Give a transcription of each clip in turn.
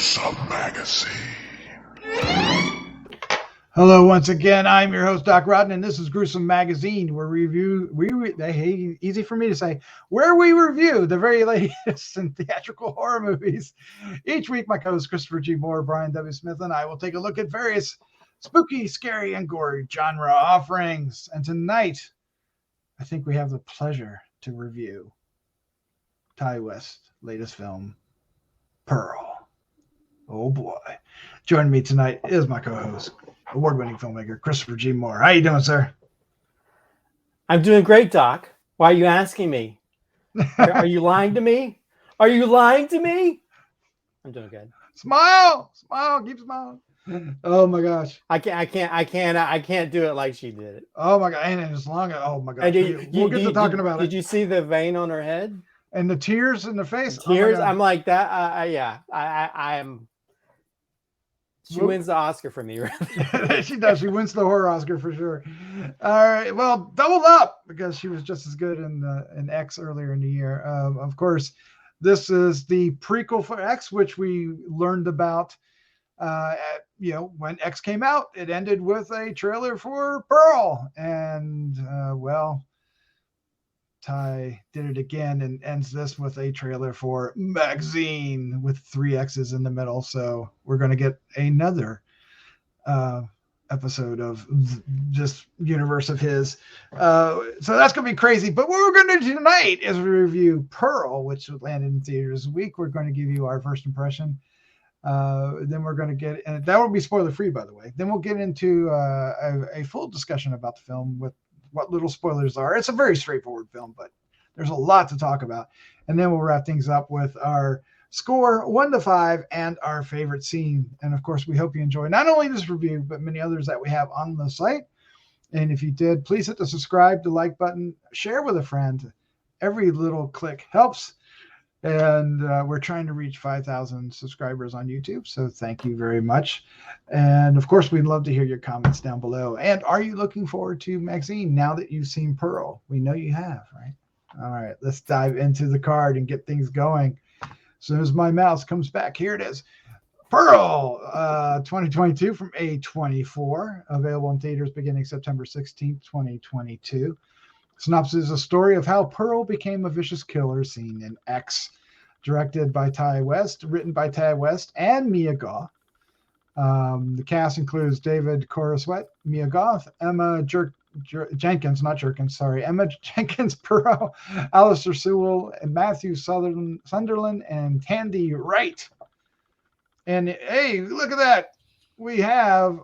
Gruesome Magazine. Hello once again. I'm your host, Doc Rodden, and this is Gruesome Magazine, where easy for me to say, where we review the very latest in theatrical horror movies. Each week, my co-host Christopher G. Moore, Brian W. Smith, and I will take a look at various spooky, scary, and gory genre offerings. And tonight, I think we have the pleasure to review Ti West's latest film, Pearl. Oh boy. Joining me tonight is my co-host, award-winning filmmaker Christopher G. Moore. How you doing, sir? I'm doing great, Doc. Why are you asking me? Are you lying to me? Are you lying to me? I'm doing good. Smile, keep smiling. Oh my gosh. I can't do it like she did it. Oh my god. And as long as we'll get to talking about it. Did you see the vein on her head? And the tears in the face? The tears. Oh, I'm like that. Yeah. I am. She wins the Oscar for me, right? She does. She wins the horror Oscar for sure. All right. Well, double up because she was just as good in X earlier in the year. Of course, this is the prequel for X, which we learned about. When X came out, it ended with a trailer for Pearl, and Ti did it again and ends this with a trailer for Magazine with 3 X's in the middle. So we're going to get another episode of this universe of his. So that's going to be crazy. But what we're going to do tonight is review Pearl, which landed in theaters this week. We're going to give you our first impression. Then we're going to get, and that will be spoiler free, by the way. Then we'll get into a full discussion about the film with what little spoilers are. It's a very straightforward film, but there's a lot to talk about. And then we'll wrap things up with our score 1 to 5 and our favorite scene. And of course, we hope you enjoy not only this review, but many others that we have on the site. And if you did, please hit the subscribe, the like button, share with a friend. Every little click helps. And we're trying to reach 5,000 subscribers on YouTube. So thank you very much. And of course, we'd love to hear your comments down below. And are you looking forward to Magazine now that you've seen Pearl? We know you have, right? All right, let's dive into the card and get things going. As soon as my mouse comes back, here it is. Pearl 2022 from A24, available in theaters beginning September 16th, 2022. Synopsis is a story of how Pearl became a vicious killer seen in X. Directed by Ti West, written by Ti West and Mia Goth. The cast includes David Corenswet, Mia Goth, Emma Jenkins-Purro, Alistair Sewell, and Matthew Sunderland, and Tandi Wright. And hey, look at that. We have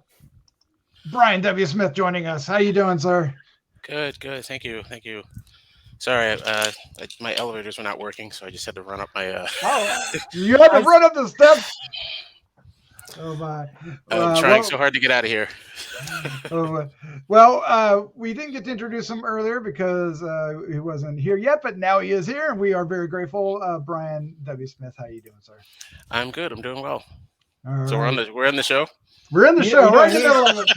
Brian W. Smith joining us. How you doing, sir? Good. Thank you. Sorry, my elevators were not working, so I just had to run up my. You had to run up the steps. Oh my! I'm trying so hard to get out of here. We didn't get to introduce him earlier because he wasn't here yet, but now he is here, and we are very grateful. Brian W. Smith, how you doing, sir? I'm good. I'm doing well. All so right. we're on the show. We're in the show, right?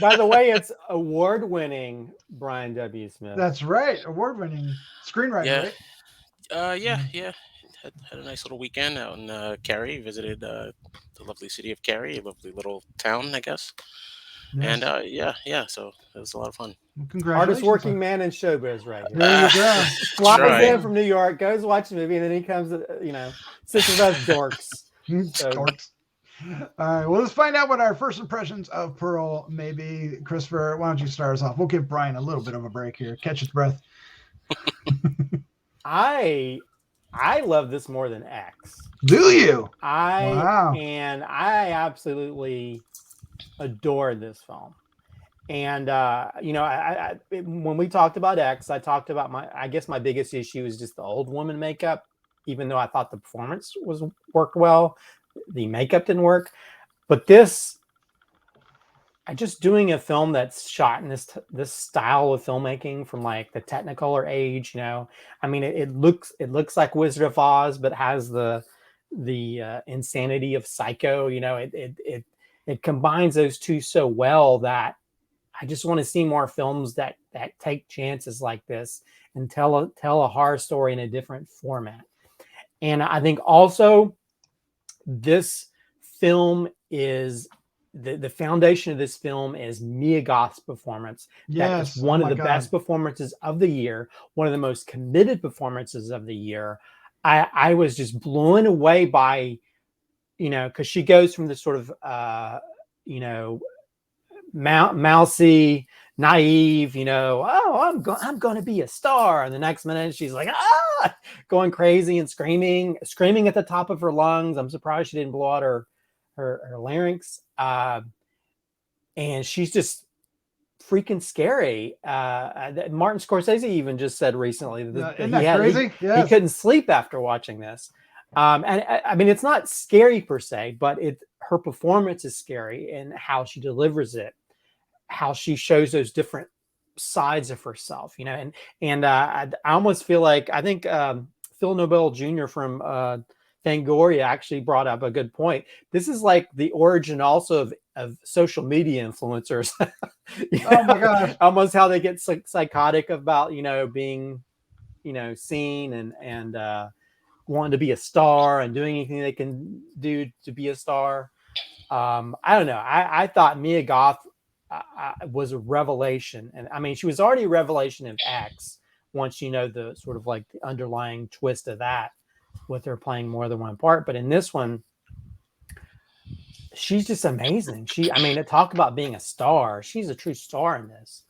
By the way, it's award-winning Brian W. Smith. That's right, award-winning screenwriter. Right? Yeah. Had a nice little weekend out in Cary. Visited the lovely city of Cary, a lovely little town, I guess. Yes. And so it was a lot of fun. Well, congratulations, hardest working man in showbiz, right here. There you go. Flies in from New York, goes watch the movie, and then he comes, sits with us dorks. Dorks. All right, well, let's find out what our first impressions of Pearl may be. Christopher, why don't you start us off? We'll give Brian a little bit of a break here. Catch his breath. I love this more than X. Do you? Wow. And I absolutely adore this film. And when we talked about X, I talked about my biggest issue is just the old woman makeup. Even though I thought the performance worked well, the makeup didn't work. But this, just doing a film that's shot in this style of filmmaking from like the Technicolor age, it looks like Wizard of Oz, but has the insanity of Psycho. It combines those two so well that I just want to see more films that take chances like this and tell a horror story in a different format. And I think also this film is the foundation of this film is Mia Goth's performance. That is Yes. one Oh of my the God. best performances of the year, one of the most committed performances of the year. I was just blown away by, you know, because she goes from this sort of, you know, mousy, naive, you know, oh, I'm going to be a star. And the next minute she's like, going crazy and screaming at the top of her lungs. I'm surprised she didn't blow out her larynx. And she's just freaking scary. Martin Scorsese even just said recently that Isn't that crazy? He couldn't sleep after watching this. And I mean, it's not scary per se, but her performance is scary, and how she delivers it, how she shows those different sides of herself, you know. And I almost feel like, I think Phil Nobel Jr. from Fangoria actually brought up a good point. This is like the origin also of social media influencers. Oh my gosh. Almost how they get psychotic about, you know, being, you know, seen and wanting to be a star and doing anything they can do to be a star. I don't know. I thought Mia Goth was a revelation. And I mean, she was already a revelation of X, once you know the sort of like the underlying twist of that, with her playing more than one part. But in this one, she's just amazing. I mean, to talk about being a star, she's a true star in this.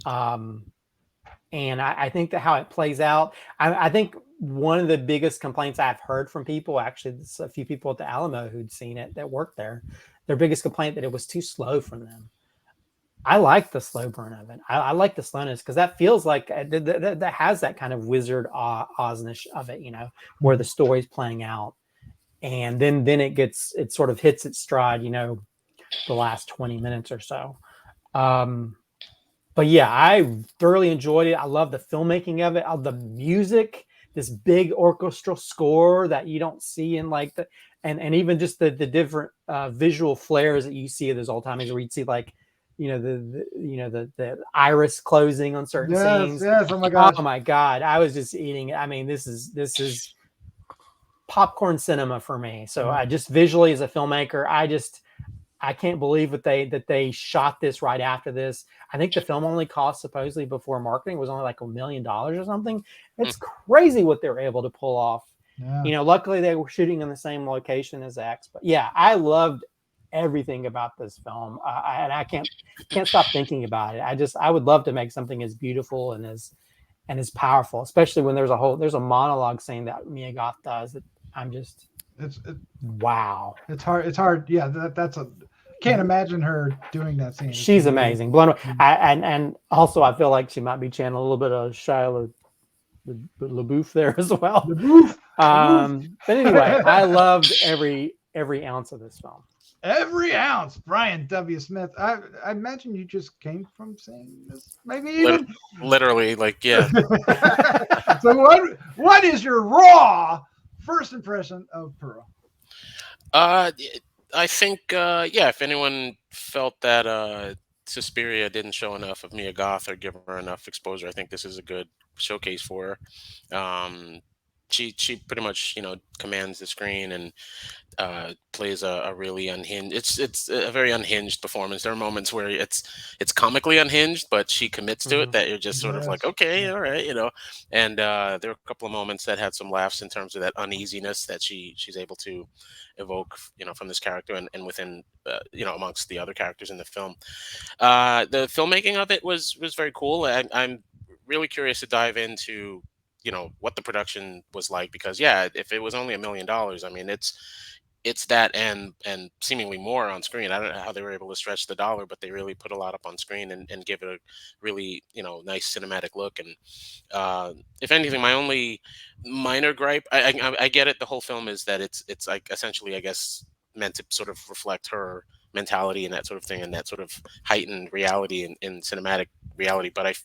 And I think that how it plays out, I think one of the biggest complaints I've heard from people, actually, a few people at the Alamo who'd seen it that worked there, their biggest complaint that it was too slow from them. I like the slow burn of it. I like the slowness, because that feels like that has that kind of Wizard Ozness of it, you know, where the story's playing out, and then it sort of hits its stride, you know, the last 20 minutes or so. But yeah, I thoroughly enjoyed it. I love the filmmaking of it. The music, this big orchestral score that you don't see in like and even just the different visual flares that you see of those old timers, where you'd see like, you know, the iris closing on certain scenes. Yes. Oh my gosh. Oh my God. I was just eating it. I mean, this is popcorn cinema for me. So I just visually, as a filmmaker, I can't believe that they shot this right after this. I think the film only cost, supposedly before marketing, was only like $1 million or something. It's crazy what they were able to pull off. Yeah. You know, luckily they were shooting in the same location as X. But yeah, I loved everything about this film, and I can't stop thinking about it. I would love to make something as beautiful and as powerful, especially when there's a monologue scene that Mia Goth does that I'm just wow. It's hard. Yeah, that's a can't imagine her doing that scene. She's amazing. Blown away. And also I feel like she might be channeling a little bit of Shia LaBeouf there as well. But anyway, I loved every ounce of this film. Every ounce. Brian W. Smith. I imagine you just came from saying this, maybe even literally, like, yeah. So what is your raw first impression of Purro? I think, if anyone felt that Suspiria didn't show enough of Mia Goth or give her enough exposure, I think this is a good showcase for her. She pretty much, you know, commands the screen and plays a really unhinged. It's a very unhinged performance. There are moments where it's comically unhinged, but she commits to it that you're just sort of like, okay, all right, you know. And there were a couple of moments that had some laughs in terms of that uneasiness that she's able to evoke, you know, from this character and within, you know, amongst the other characters in the film. The filmmaking of it was very cool. I'm really curious to dive into, you know, what the production was like, because if it was only $1 million, I mean, it's that and seemingly more on screen. I don't know how they were able to stretch the dollar, but they really put a lot up on screen and give it a really, you know, nice cinematic look. And if anything, my only minor gripe, I get it. The whole film is that it's like essentially, I guess, meant to sort of reflect her mentality and that sort of thing, and that sort of heightened reality in cinematic reality. But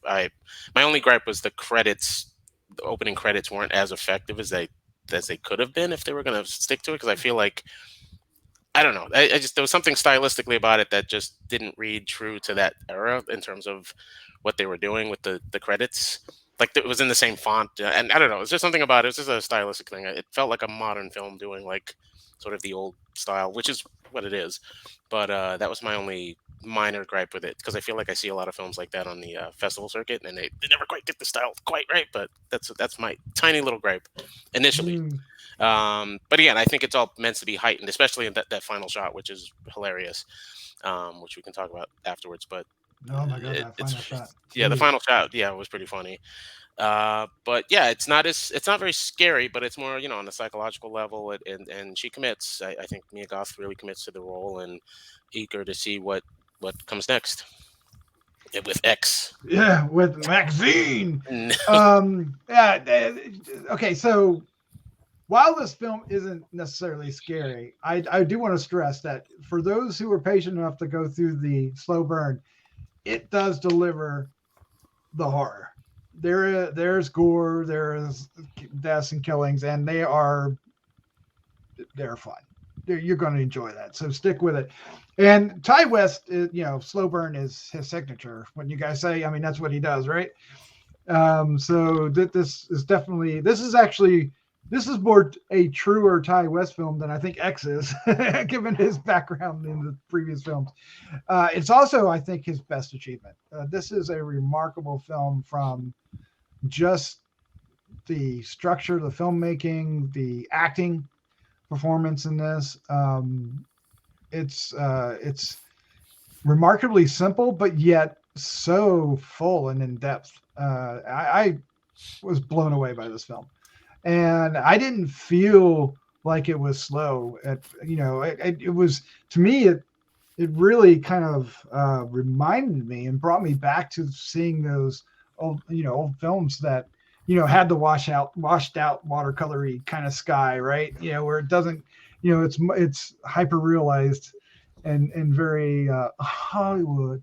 my only gripe was the credits. The opening credits weren't as effective as they could have been if they were going to stick to it, because I feel like, I don't know, I just, there was something stylistically about it that just didn't read true to that era in terms of what they were doing with the credits. Like, it was in the same font, and I don't know, it's just something about it. It's just a stylistic thing. It felt like a modern film doing like sort of the old style, which is what it is. But that was my only minor gripe with it, because I feel like I see a lot of films like that on the festival circuit, and they never quite get the style quite right. But that's my tiny little gripe initially. But again, I think it's all meant to be heightened, especially in that final shot, which is hilarious, which we can talk about afterwards. But Oh my god, that final shot. yeah, the final shot, yeah, was pretty funny. But yeah, it's not very scary, but it's more, on a psychological level. And she commits. I think Mia Goth really commits to the role, and eager to see what comes next. Yeah, with X. Yeah, with Maxine. Okay, so while this film isn't necessarily scary, I do want to stress that for those who are patient enough to go through the slow burn, it does deliver the horror. There's gore, there's deaths and killings, and they're fun. You're going to enjoy that, so stick with it. And Ty West, slow burn is his signature. When you guys say, I mean, that's what he does, right? So this is more a truer Ty West film than I think X is, given his background in the previous films. It's also, I think, his best achievement. This is a remarkable film from just the structure, the filmmaking, the acting performance in this. It's remarkably simple, but yet so full and in depth. I was blown away by this film. And I didn't feel like it was slow. It was, to me, it really kind of reminded me and brought me back to seeing those old films that had the washed out watercolory kind of sky, right? Where it doesn't, it's hyper realized and very Hollywood.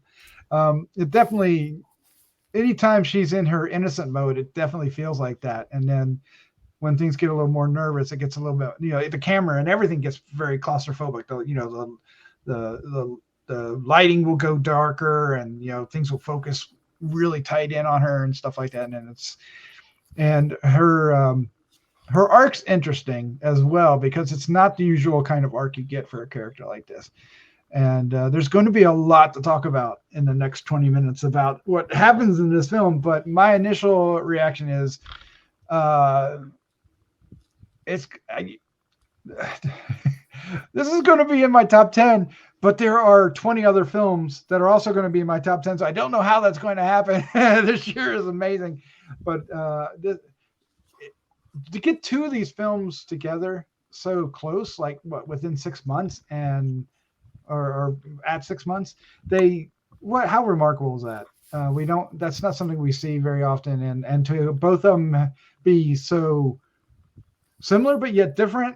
It definitely, anytime she's in her innocent mode, it definitely feels like that. And then when things get a little more nervous, it gets a little bit, the camera and everything gets very claustrophobic. The lighting will go darker, and things will focus really tight in on her and stuff like that. And her arc's interesting as well, because it's not the usual kind of arc you get for a character like this. And there's going to be a lot to talk about in the next 20 minutes about what happens in this film. But my initial reaction is, this is going to be in my top 10, but there are 20 other films that are also going to be in my top 10. So I don't know how that's going to happen. This year is amazing, but to get two of these films together so close, like within 6 months or at 6 months, how remarkable is that? That's not something we see very often. And to both of them be so similar but yet different.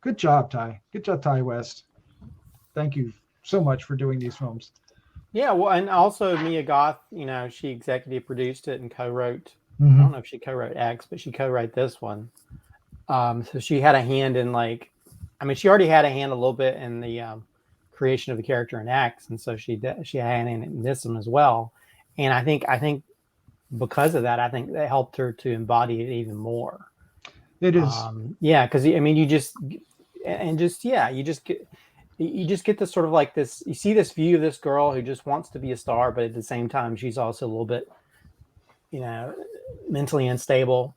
Good job, Ty. Good job, Ty West. Thank you so much for doing these films. Yeah, well, and also Mia Goth, she executive produced it and co-wrote. I don't know if she co-wrote X, but she co-wrote this one. So she had a hand in she already had a hand a little bit in the creation of the character in X, and so she had a hand in this one as well. And I think because of that, I think that helped her to embody it even more. It is, because you just get this sort of like this. You see this view of this girl who just wants to be a star, but at the same time, she's also a little bit, mentally unstable,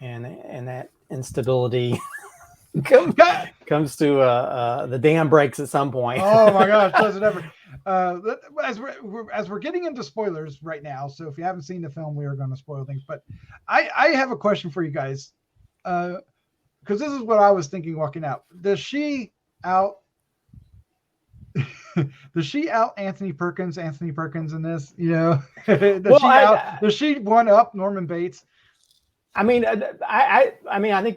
and that instability comes to the dam breaks at some point. Oh my gosh, does it ever? As we're getting into spoilers right now, so if you haven't seen the film, we are going to spoil things. But I have a question for you guys. Because this is what I was thinking walking out. Does she out Anthony Perkins in this? Does she one up Norman Bates? I think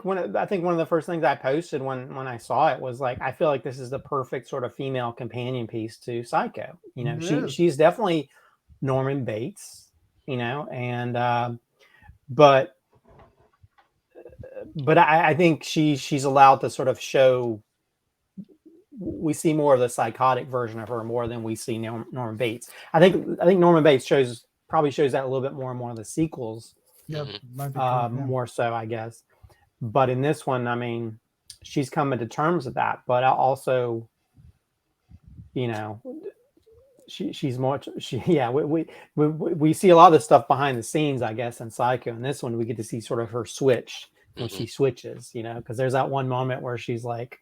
one of the first things I posted when I saw it was like, I feel like this is the perfect sort of female companion piece to Psycho. She's definitely Norman Bates, and but I think she's allowed to sort of show. We see more of the psychotic version of her more than we see Norman Bates. I think Norman Bates probably shows that a little bit more in one of the sequels. Yep, more so, I guess. But in this one, she's coming to terms with that. But I also, you know, she's more we see a lot of this stuff behind the scenes, I guess, in Psycho. And this one we get to see sort of her switch when she switches, you know, because there's that one moment where she's like,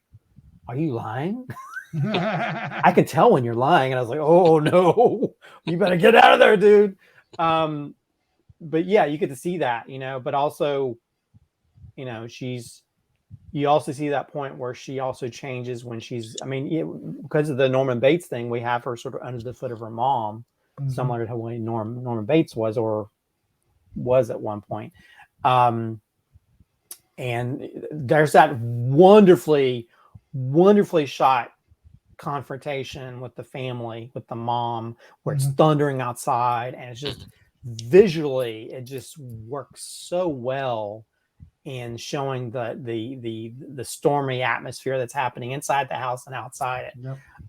"Are you lying?" I can tell when you're lying. And I was like, "Oh no, you better get out of there, dude." But yeah, you get to see that, you know, but also, you know, you also see that point where she also changes when she's, I mean, because of the Norman Bates thing, we have her sort of under the foot of her mom, similar to how Norman Bates was at one point. And there's that wonderfully shot confrontation with the family, with the mom, where it's thundering outside, and it's just visually, it just works so well in showing the stormy atmosphere that's happening inside the house and outside it.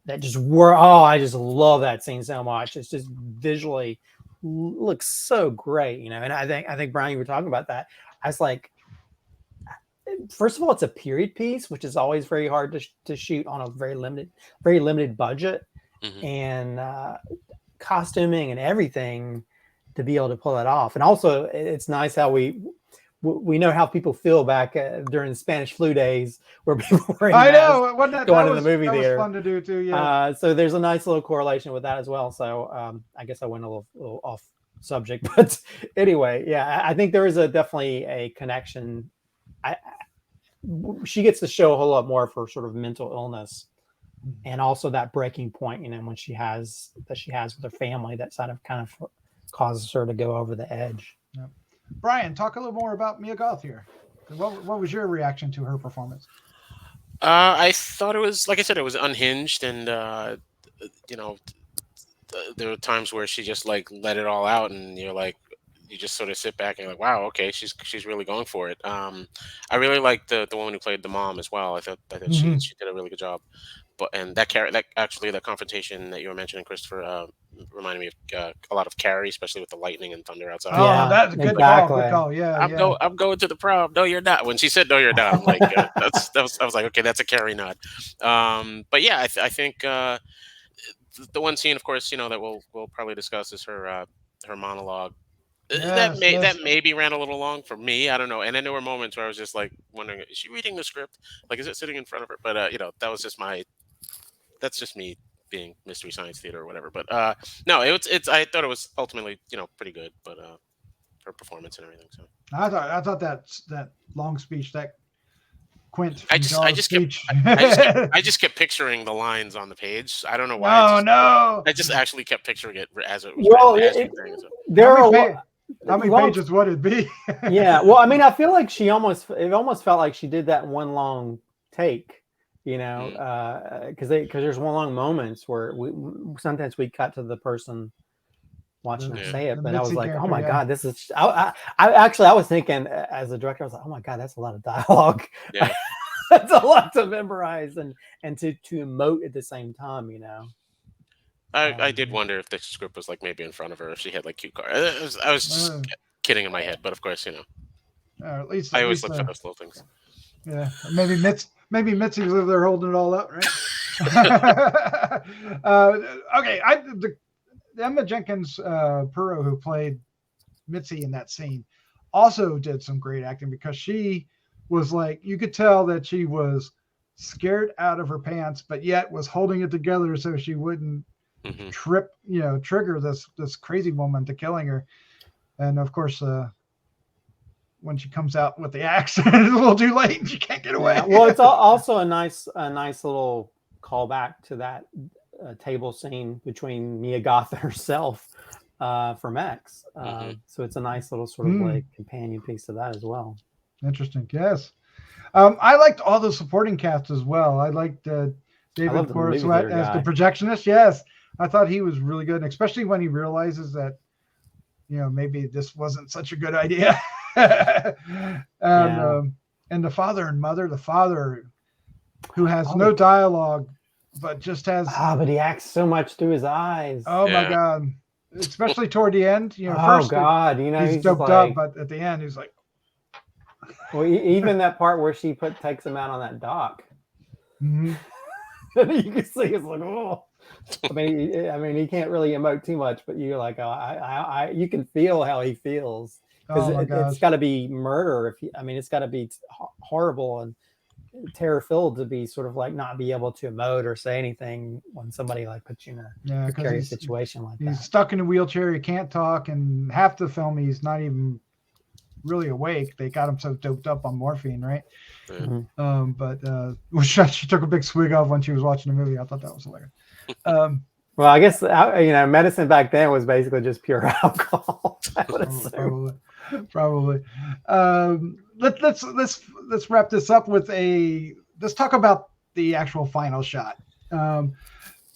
That just I just love that scene so much. It's just visually looks so great, you know. And I think Brian, you were talking about that. I was like, first of all, it's a period piece, which is always very hard to shoot on a very limited budget, and costuming and everything to be able to pull it off. And also, it's nice how we know how people feel back during the Spanish flu days, where people were going to the movie theater. Was fun to do too. Yeah. So there's a nice little correlation with that as well. So I guess I went a little off subject, but anyway, yeah, I think there is definitely a connection. She gets to show a whole lot more of her sort of mental illness, and also that breaking point, you know, when she has with her family, that sort of kind of causes her to go over the edge. Yep. Brian, talk a little more about Mia Goth here. What was your reaction to her performance? I thought it was, like I said, it was unhinged, and you know, there were times where she just like let it all out, and you're like, you just sort of sit back and you're like, wow, okay, she's really going for it. I really liked the woman who played the mom as well. I thought she did a really good job. But that confrontation that you were mentioning, Christopher, reminded me of a lot of Carrie, especially with the lightning and thunder outside. Oh, yeah, that's a good call. Yeah, I'm going to the prom. No, you're not. When she said no, you're not, I'm like, I was like, okay, that's a Carrie nod. But yeah, I think the one scene, of course, you know, that we'll probably discuss is her monologue. That maybe ran a little long for me. I don't know. And then there were moments where I was just like wondering, is she reading the script? Like, is it sitting in front of her? But you know, that's just me being Mystery Science Theater or whatever. But no, it's I thought it was ultimately, you know, pretty good. But her performance and everything. So I thought that long speech, that Quint. I just kept picturing the lines on the page. I don't know why. I just actually kept picturing it as it was. Well, how many pages would it be? Yeah. Well, I mean, I feel like it almost felt like she did that one long take, you know, because there's one long moments where sometimes we cut to the person watching her say it, but I was like, oh my God, this is, I was thinking as a director, I was like, oh my God, that's a lot of dialogue. Yeah. That's a lot to memorize and to emote at the same time, you know. I did wonder if the script was like maybe in front of her, if she had like cue cards. I was just kidding in my head, but of course, you know. At least I always look for those little things. Yeah, maybe Mitzi was over there holding it all up, right? Okay, Emma Jenkins-Purro, who played Mitzi in that scene, also did some great acting, because she was like, you could tell that she was scared out of her pants, but yet was holding it together so she wouldn't trigger this crazy woman to killing her. And of course, when she comes out with the axe, it's a little too late and she can't get away. Yeah. Well, it's also a nice little callback to that table scene between Mia Goth and herself from X. So it's a nice little sort of like companion piece to that as well. Interesting. Yes. I liked all the supporting cast as well. I liked David Corenswet as the projectionist. Yes. I thought he was really good, especially when he realizes that, you know, maybe this wasn't such a good idea. And the father and mother, the father who has no dialogue, but just has. But he acts so much through his eyes. Oh my God. Especially toward the end, you know, you know, he's doped up, but at the end he's like, Well, even that part where she takes him out on that dock. Mm-hmm. You can see it's like, oh. I mean, he can't really emote too much, but you're like, oh, you can feel how he feels because it's got to be murder. It's got to be horrible and terror filled to be sort of like not be able to emote or say anything when somebody like puts you in a precarious situation like that. He's stuck in a wheelchair. He can't talk, and half the film he's not even really awake. They got him so doped up on morphine, right? Mm-hmm. But she took a big swig of when she was watching the movie. I thought that was hilarious. Well, I guess medicine back then was basically just pure alcohol. I would assume. Probably. Let's wrap this up with let's talk about the actual final shot.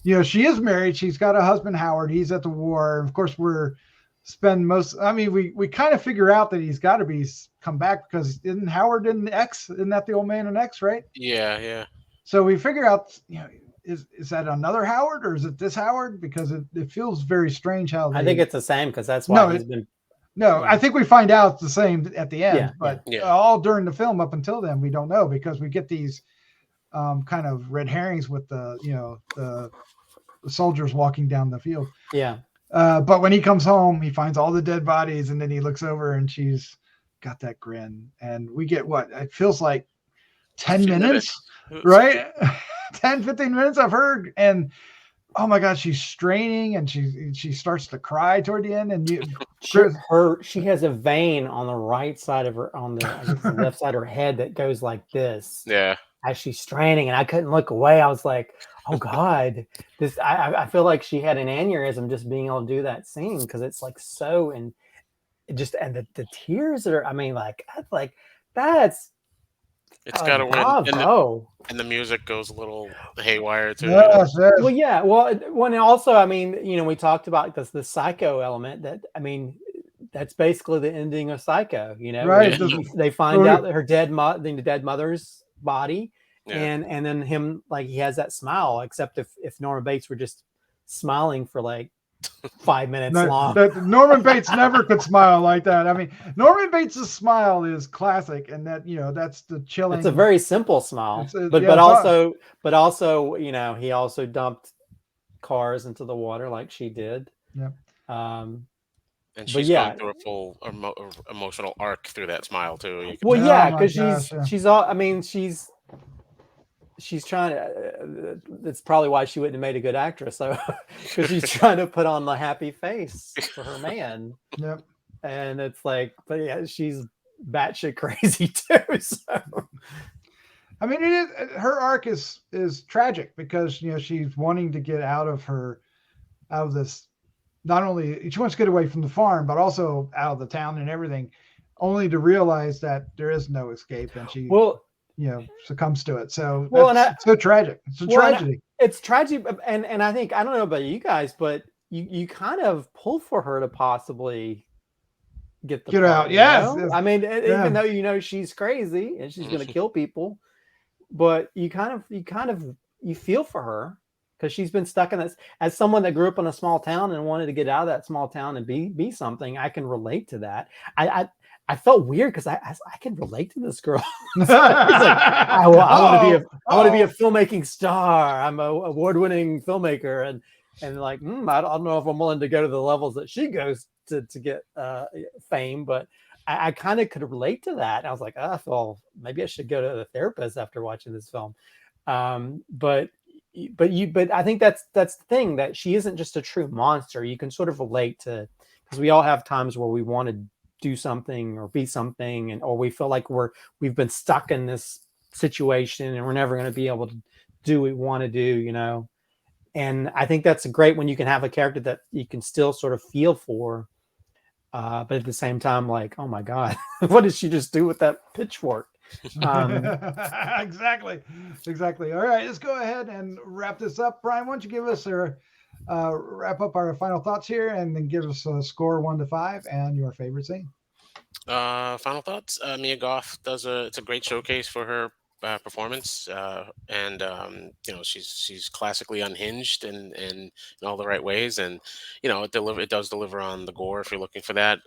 She is married. She's got a husband, Howard. He's at the war. Of course, we kind of figure out that he's got to come back because isn't Howard in X? Isn't that the old man in X, right? Yeah. So we figure out, is that another Howard or is it this Howard? Because it feels very strange how I think it's the same because that's why he's been. No, I think we find out it's the same at the end, but yeah. all during the film up until then, we don't know because we get these kind of red herrings with the soldiers walking down the field. Yeah. But when he comes home, he finds all the dead bodies and then he looks over and she's got that grin. And we get it feels like 10 minutes, right? 10, 15 minutes of her. And oh my God, she's straining and she starts to cry toward the end. And she has a vein on the right side of her, on the left side of her head that goes like this. Yeah. As she's straining, and I couldn't look away. I was like, oh God, I feel like she had an aneurysm just being able to do that scene because it's like so and the tears that are, that's. It's got to win. And the music goes a little haywire too. Yes. Well, yeah. Well, and also, we talked about the psycho element. That's basically the ending of Psycho. Right? They find out that her dead mother's body, and then him he has that smile. Except if Norman Bates were just smiling for 5 minutes long. Norman Bates never could smile like that. Norman Bates' smile is classic, and that's the chilling. It's a very simple smile, but also, he also dumped cars into the water like she did. Yeah. And she's gone through a full emotional arc through that smile too. Because she's all. She's trying to. That's probably why she wouldn't have made a good actress, though, because she's trying to put on the happy face for her man. Yep. And it's she's batshit crazy too. So, it is. Her arc is tragic because she's wanting to get out of this. Not only she wants to get away from the farm, but also out of the town and everything, only to realize that there is no escape, and she succumbs to it. So it's so tragic. It's a tragedy. It's tragic, and I think I don't know about you guys, but you kind of pull for her to possibly get out. Yes. Even though she's crazy and she's going to kill people, but you feel for her because she's been stuck in this. As someone that grew up in a small town and wanted to get out of that small town and be something, I can relate to that. I felt weird because I can relate to this girl. I want to be a filmmaking star. I'm a award-winning filmmaker, and I don't know if I'm willing to go to the levels that she goes to get fame, but I kind of could relate to that. And I was like, maybe I should go to the therapist after watching this film. But I think that's the thing, that she isn't just a true monster. You can sort of relate to, because we all have times where we want to do something or be something, or we feel like we've been stuck in this situation and we're never going to be able to do what we want to do, And I think that's great when you can have a character that you can still sort of feel for, but at the same time, oh my God, what did she just do with that pitchfork? Exactly. All right, let's go ahead and wrap this up. Brian, why don't you give us wrap up our final thoughts here, and then give us a score 1 to 5 and your favorite scene. Final thoughts. Mia Goth it's a great showcase for her performance, and she's classically unhinged in all the right ways, and it does deliver on the gore if you're looking for that.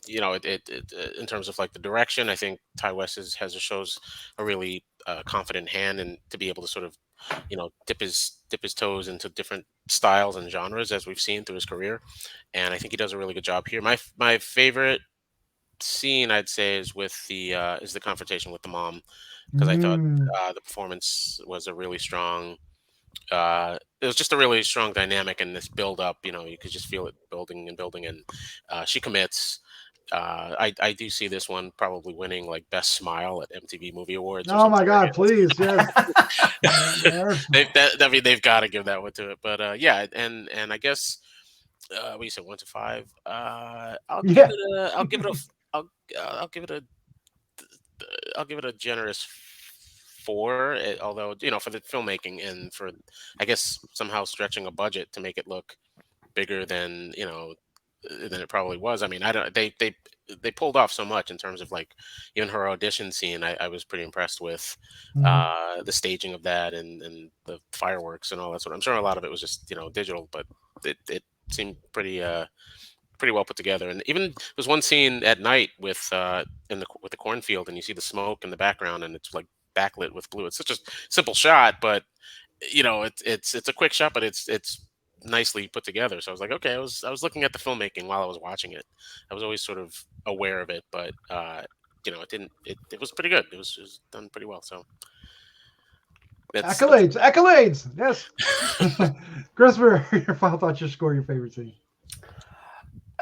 in terms of like the direction, I think Ty West shows a really confident hand, and to be able to sort of dip his toes into different styles and genres as we've seen through his career, and I think he does a really good job here. My favorite scene, I'd say, is the confrontation with the mom, because I thought Mm. the performance was a really strong. It was just a really strong dynamic in this build up. You could just feel it building and building, and she commits. I do see this one probably winning like best smile at MTV Movie Awards or Oh something my God, please, yes. ridiculous. I mean, they've got to give that one to it. But yeah, and I guess what you said, 1 to 5. I'll give Yeah. it a. I'll give it a. I'll give it a. I'll give it a generous 4. Although for the filmmaking and for, I guess, somehow stretching a budget to make it look bigger than it probably was. I mean, I don't. They pulled off so much in terms of like even her audition scene. I was pretty impressed with Mhm. the staging of that, and the fireworks and all that sort of. I'm sure a lot of it was just digital, but it seemed pretty well put together. And even there was one scene at night with with the cornfield, and you see the smoke in the background, and it's like backlit with blue. It's such a simple shot, but it's a quick shot, but it's nicely put together. So I was like, okay, I was looking at the filmmaking while I was watching it. I was always sort of aware of it, but it didn't. It was pretty good. It was done pretty well. So that's Accolades, accolades. Yes. Christopher, your final thoughts, your score, your favorite scene.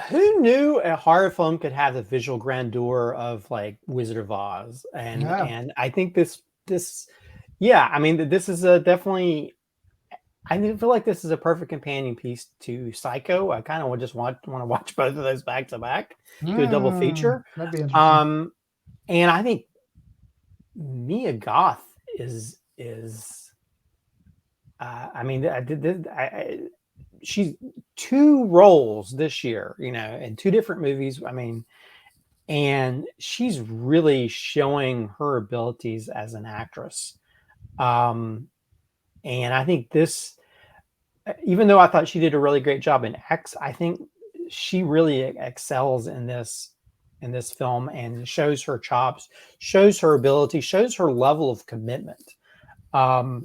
Who knew a horror film could have the visual grandeur of like Wizard of Oz? And Yeah. and I think this yeah, I mean, this is a definitely. I feel like this is a perfect companion piece to Psycho. I kind of just want to watch both of those back to back, do a double feature. That'd be interesting. And I think Mia Goth is I mean, she's 2 roles this year, in 2 different movies. I mean, and she's really showing her abilities as an actress. And I think this, even though I thought she did a really great job in X, I think she really excels in this film, and shows her chops, shows her ability, shows her level of commitment.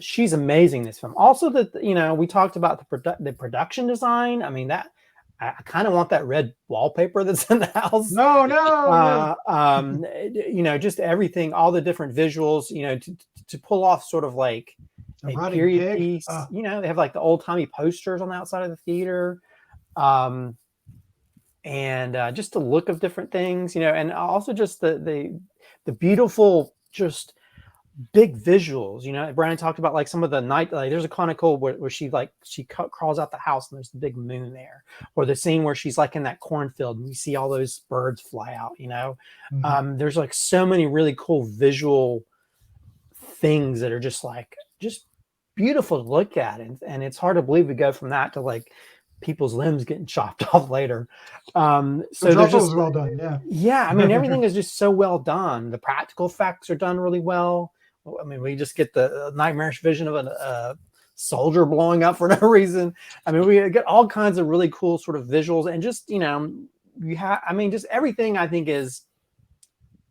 She's amazing in this film. Also, that we talked about the production design. I mean, that I kind of want that red wallpaper that's in the house. No. Just everything, all the different visuals, to pull off sort of like a period pig. piece. They have like the old timey posters on the outside of the theater. And just the look of different things, and also just the beautiful, just big visuals. Brian talked about like some of the night, like there's a chronicle where she crawls out the house and there's the big moon there, or the scene where she's like in that cornfield and you see all those birds fly out. Mm-hmm. There's like so many really cool visual things that are just beautiful to look at, and it's hard to believe we go from that to like people's limbs getting chopped off later. So there's just well done. Yeah, I mean, everything is just so well done. The practical effects are done really well. I mean, we just get the nightmarish vision of a soldier blowing up for no reason. I mean, we get all kinds of really cool sort of visuals, and just just everything I think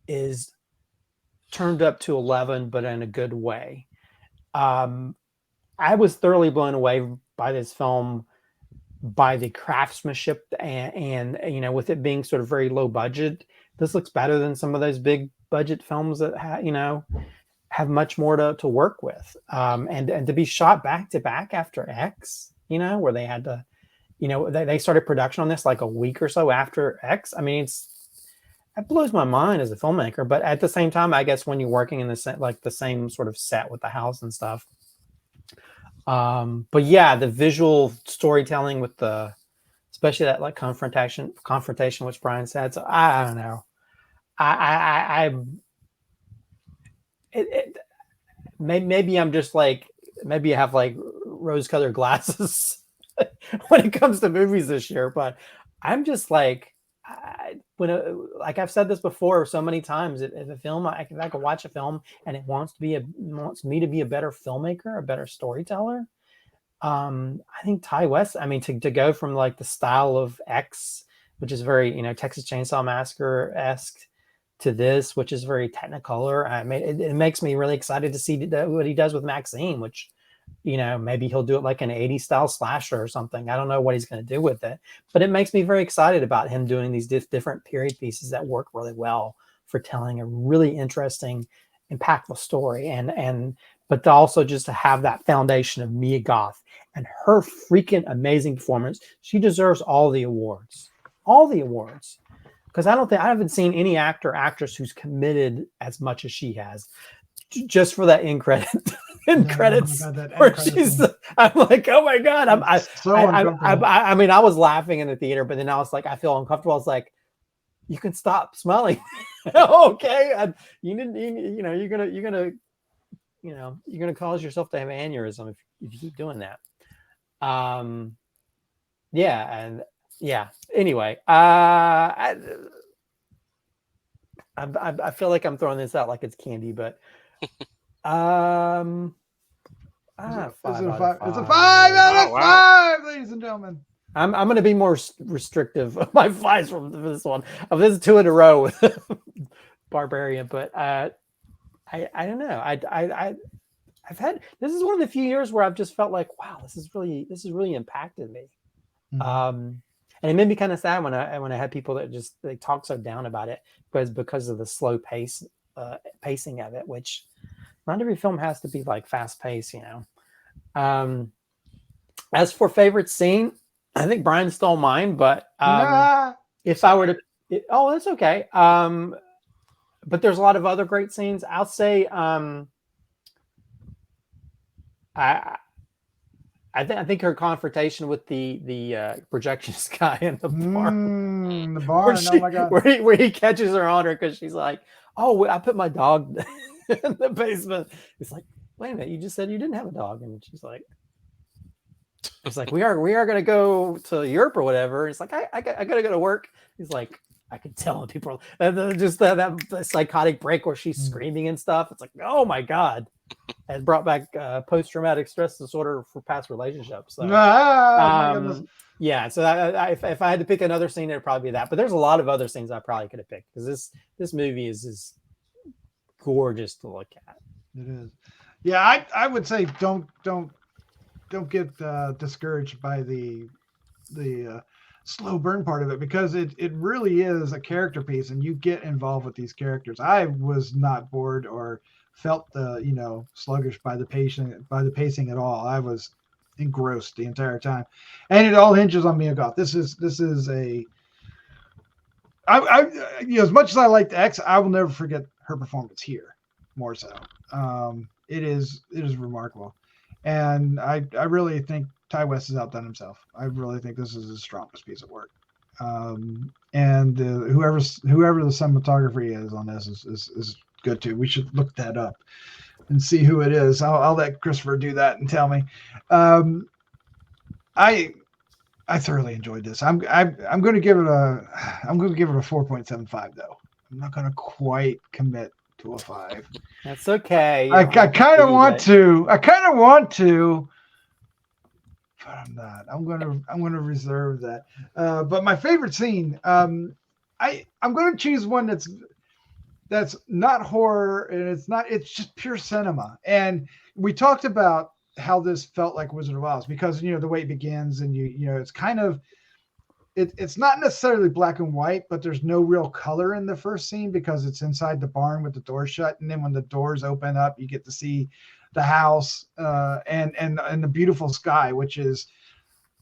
is turned up to 11, but in a good way. I was thoroughly blown away by this film, by the craftsmanship, and with it being sort of very low budget, this looks better than some of those big budget films that have much more to work with. And to be shot back to back after X, where they had to, they started production on this like a week or so after X. I mean, it blows my mind as a filmmaker, but at the same time, I guess when you're working in the same sort of set with the house and stuff. But yeah, the visual storytelling with especially that like confrontation, which Brian said. So I don't know. Maybe I'm just like, maybe I have like rose-colored glasses when it comes to movies this year, but I'm just like, like I've said this before so many times, if a film, I can watch a film and it wants me to be a better filmmaker, a better storyteller. I think Ty West, I mean, to go from like the style of X which is very, Texas Chainsaw Massacre-esque, to this, which is very Technicolor. I mean, it makes me really excited to see what he does with Maxine, which, maybe he'll do it like an 80s style slasher or something. I don't know what he's going to do with it, but it makes me very excited about him doing these different period pieces that work really well for telling a really interesting, impactful story. But to also just to have that foundation of Mia Goth and her freaking amazing performance. She deserves all the awards. Because I haven't seen any actor or actress who's committed as much as she has, just for that end credit. Credits. Oh God, where she's, I'm like, oh my God. I mean, I was laughing in the theater, but then I was like, I feel uncomfortable. I was like, you can stop smelling. Okay. You're gonna cause yourself to have an aneurysm if you keep doing that. Anyway, I feel like I'm throwing this out like it's candy, but it's a 5 out of 5, ladies and gentlemen. I'm going to be more restrictive of my 5s from this one. This is 2 in a row with Barbarian, but I don't know. I've had, this is one of the few years where I've just felt like, wow, this has really impacted me. Mm-hmm. And it made me kind of sad when I had people that just they talk so down about it because of the slow pacing of it, which not every film has to be like fast paced, As for favorite scene, I think Brian stole mine, but if I were to, that's okay. But there's a lot of other great scenes. I'll say, I think her confrontation with the projectionist guy in the barn, oh my God, where he catches her on her because she's like, "Oh, I put my dog in the basement." It's like, wait a minute, you just said you didn't have a dog, and she's like, "It's like we are going to go to Europe or whatever." It's like I got to go to work. He's like, I could tell when people just that psychotic break where she's screaming and stuff. It's like, oh my God. And brought back post-traumatic stress disorder for past relationships. So, so if I had to pick another scene, it'd probably be that. But there's a lot of other scenes I probably could have picked because this movie is gorgeous to look at. It is. Yeah, I would say don't get discouraged by the slow burn part of it, because it really is a character piece, and you get involved with these characters. I was not bored or felt sluggish by the pacing at all. I was engrossed the entire time, and it all hinges on Mia Goth. This is as much as I liked X, I will never forget her performance here. More so, it is remarkable, and I really think Ty West has outdone himself. I really think this is his strongest piece of work, and whoever the cinematography is on this is good too. We should look that up and see who it is. I'll let Christopher do that and tell me. I thoroughly enjoyed this. I'm going to give it a 4.75 though. I'm not going to quite commit to a 5. That's okay. I kind of want to, but I'm not. I'm going to reserve that. But my favorite scene, I'm going to choose one that's not horror, and it's just pure cinema. And we talked about how this felt like Wizard of Oz because the way it begins, and it's kind of it's not necessarily black and white, but there's no real color in the first scene because it's inside the barn with the door shut, and then when the doors open up, you get to see the house and the beautiful sky, which is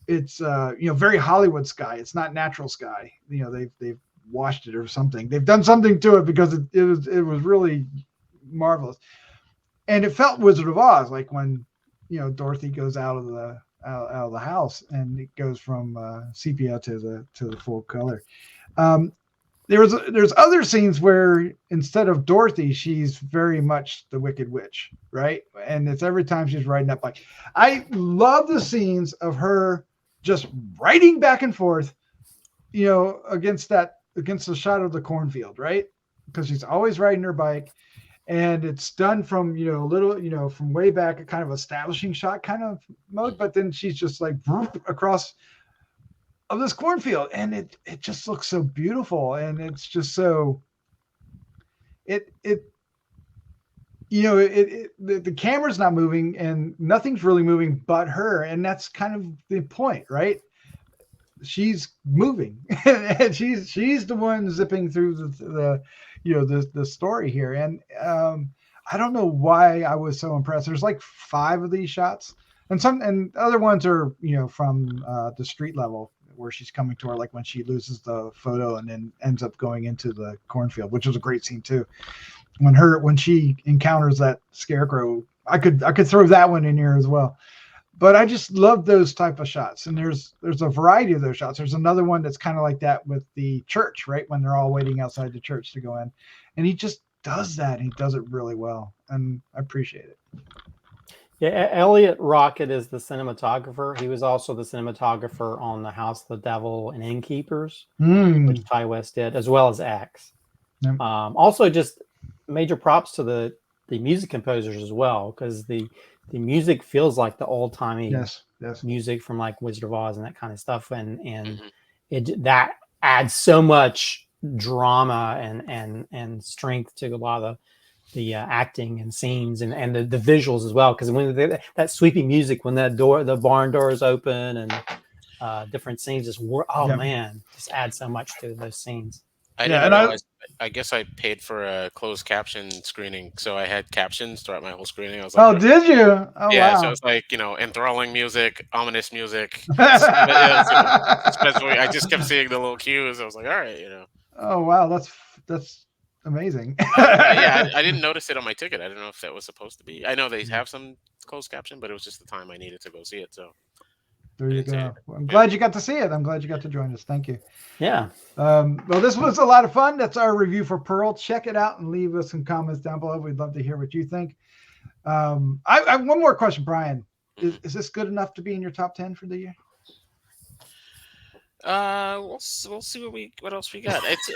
very Hollywood sky. It's not natural sky. They've washed it or something. They've done something to it because it was really marvelous, and it felt Wizard of Oz, like when Dorothy goes out of the house and it goes from sepia to the full color. There's other scenes where instead of Dorothy, she's very much the Wicked Witch, right? And it's every time she's riding up bike. I love the scenes of her just riding back and forth, against the shot of the cornfield, right? Because she's always riding her bike, and it's done from from way back, a kind of establishing shot kind of mode, but then she's just like across of this cornfield, and it just looks so beautiful, and it's just so the camera's not moving and nothing's really moving but her, and that's kind of the point, right? She's moving and she's the one zipping through the story here. And I don't know why I was so impressed. There's like 5 of these shots, and other ones are from the street level where she's coming to her, like when she loses the photo and then ends up going into the cornfield, which was a great scene too. When she encounters that scarecrow, I could throw that one in here as well. But I just love those type of shots, and there's a variety of those shots. There's another one that's kind of like that with the church, right, when they're all waiting outside the church to go in, and he just does that. And he does it really well, and I appreciate it. Yeah, Elliot Rocket is the cinematographer. He was also the cinematographer on The House of the Devil and Innkeepers, which Ty West did, as well as X. Yep. Also, just major props to the music composers as well, because the music feels like the old-timey music from like Wizard of Oz and that kind of stuff, and that adds so much drama and strength to a lot of the acting and scenes and the visuals as well, because when that sweeping music when the barn doors open and different scenes just just adds so much to those scenes. I guess I paid for a closed caption screening, so I had captions throughout my whole screening. I was like, did you? Oh, yeah, wow. So it's like, enthralling music, ominous music. I just kept seeing the little cues. I was like, all right, Oh, wow, that's amazing. I didn't notice it on my ticket. I don't know if that was supposed to be. I know they have some closed caption, but it was just the time I needed to go see it. So there you go. Well, I'm glad you got to see it. I'm glad you got to join us. Thank you. Yeah. Well, this was a lot of fun. That's our review for Pearl. Check it out and leave us some comments down below. We'd love to hear what you think. I have one more question, Brian. Is this good enough to be in your top 10 for the year? We'll see what else we got. It's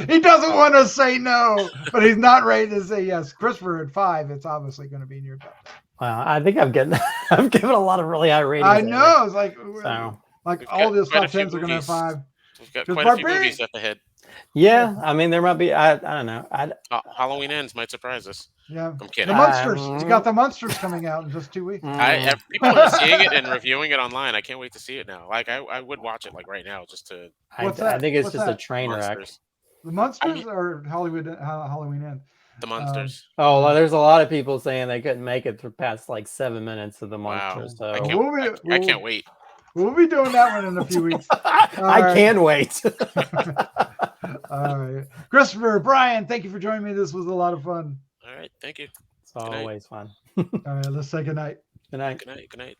he doesn't want to say no, but he's not ready to say yes. Christopher at 5, it's obviously going to be in your top 10. Wow, I think I've given a lot of really high ratings. I know. It's like all these top 10s are going to have 5. We've got quite a few movies up ahead. Yeah, I mean there might be. I don't know. Halloween Ends might surprise us. Yeah, I'm kidding. The Monsters. You got the Monsters coming out in just 2 weeks. People are seeing it and reviewing it online. I can't wait to see it now. Like I would watch it like right now just to. I think it's just a train wreck. The Monsters or Halloween End? The Monsters. There's a lot of people saying they couldn't make it through past like 7 minutes of the Monsters. Wow. So I can't wait. We'll be doing that one in a few weeks. I can wait. All right. Christopher, Brian, thank you for joining me. This was a lot of fun. All right. Thank you. It's always fun. All right. Let's say good night. Good night. Good night. Good night.